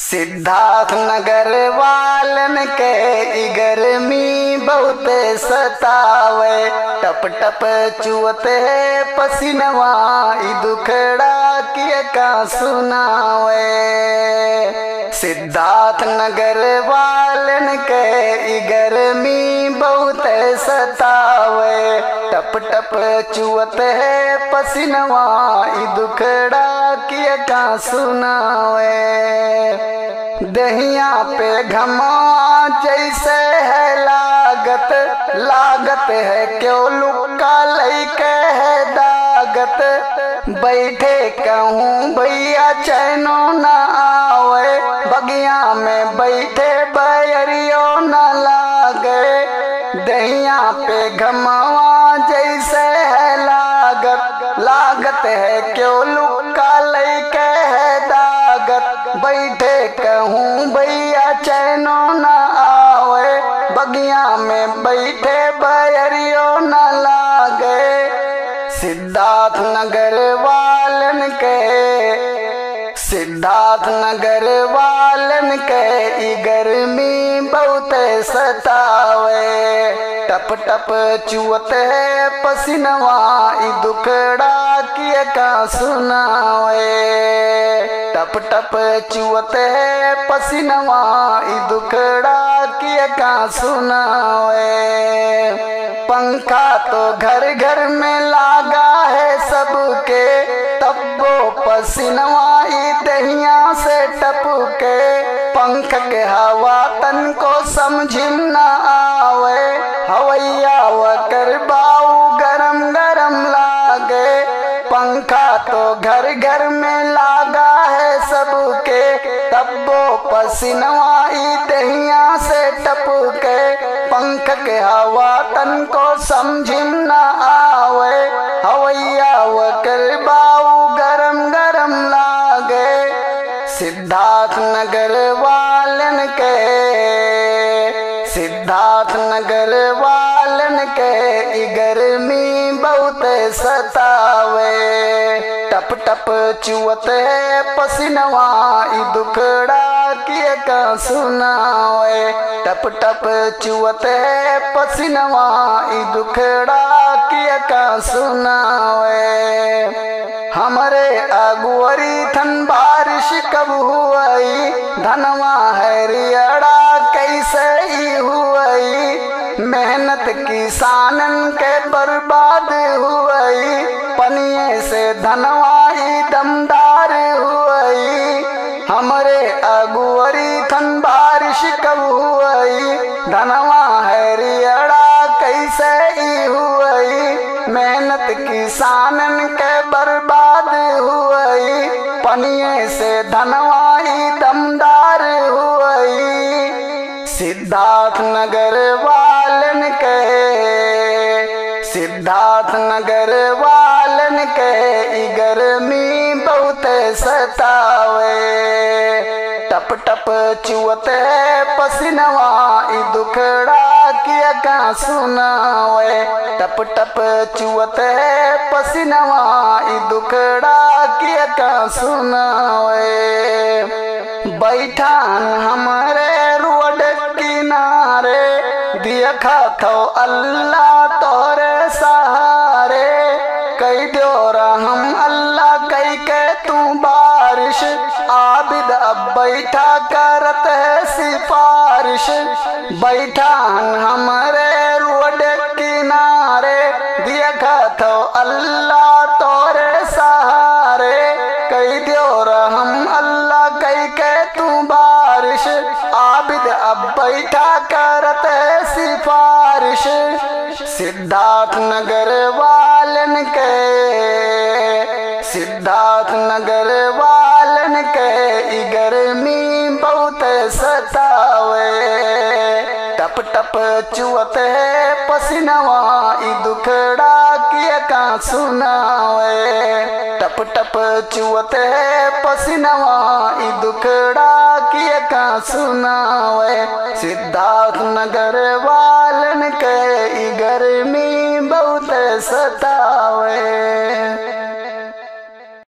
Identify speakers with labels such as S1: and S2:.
S1: सिद्धार्थ नगर वालन के ई गर्मी बहुत सतावे, टप टप चुअते पसीनवा ई दुखड़ा किए का सुनावे। सिद्धार्थ नगर वालन के ई गर्मी बहुत सतावे, टप टप चुअते पसीनवा ई दुखड़ा किए का सुनावे। दहिया पे घमा जैसे है लागत, लागत है क्यों लुका लैके है दागत। बैठे कहूँ भैया चैनो न आवे, बगिया में बैठे बैरियो न लागे। दहिया पे घमवा जैसे है लागत, लागत है क्यों लुका लैके है दागत। बैठे कहूँ भैया चैनो न आवे, बगिया में बैठे बैरियो न लागे। सिद्धार्थ नगर वालन के, सिद्धार्थ नगर वालन के ई गर्मी बहुत सतावे, टप टप चुअते पसीनवा ई दुखड़ा किए का सुनावे। टप टप चुअते पसीनवा ई दुखड़ा किए का सुनावे। पंखा तो घर घर में लागा है सबके, तब्बो पसीनवा ई दहिया से टपके। पंख के हवा तन को समझिम न आवे, हवैया वकर बाऊ गरम गरम लागे। पंखा तो घर घर में लागा है सबके, तब्बो पसीनवा ई दहिया से टपके। पंख के हवा तन को समझिम न आवे, हवैया वकर बाऊ गरम गरम लागे। सिद्धार्थ नगर वालन के, सिद्धार्थ नगर वालन के ई गर्मी बहुत सतावे, टप टप चुअते पसीनवा ई दुखड़ा किए का सुनावे। टप टप चुअते पसीनवा ई दुखड़ा किए का सुनावे। हमरे अगुवरी थन बारिश कब हुई, धनवा है रियड़ा कैसे ही हुई। मेहनत किसानन के बर्बाद हुई, पनिये से धनवा ही दमदार हुई। हमरे अगुवरी थन बारिश कब हुई, धनवा है रियड़ा कैसे ही हुई। मेहनत किसानन के बर्बाद हुई, पनिये से धनवा ही दमदार हुई। सिद्धार्थ नगर वालन के, सिद्धार्थ नगर वालन के ई गर्मी बहुत सतावे, टप टप चुअते पसीनवा ई दुखड़ा किए का सुनावे। टप टप चुअते पसीनवा ई दुखड़ा किए का सुनावे। बैठान हमरे रोड किनारे, देखा थो अल्लाह तोरे सहारे। कई दो रहम अल्लाह कई के तू बारिश, आबिद अब बैठा करत है सिफारिश। बैठान हमरे रोड किनारे, देखा थो अल्लाह तोरे सहारे। कई दो रहम अल्लाह कई के तू बारिश, आबिद अब बैठा करत है सिफारिश। सिद्धार्थ नगर वालन के, सिद्धार्थ नगर वालन के ई गर्मी बहुत सतावे, टप टप चुअते पसीनवा ई दुखड़ा किए का सुनावे। टप टप चुअते पसीनवा ई दुखड़ा किए का सुनावे। सिद्धार्थ नगर वालन के ई गर्मी बहुत सतावे।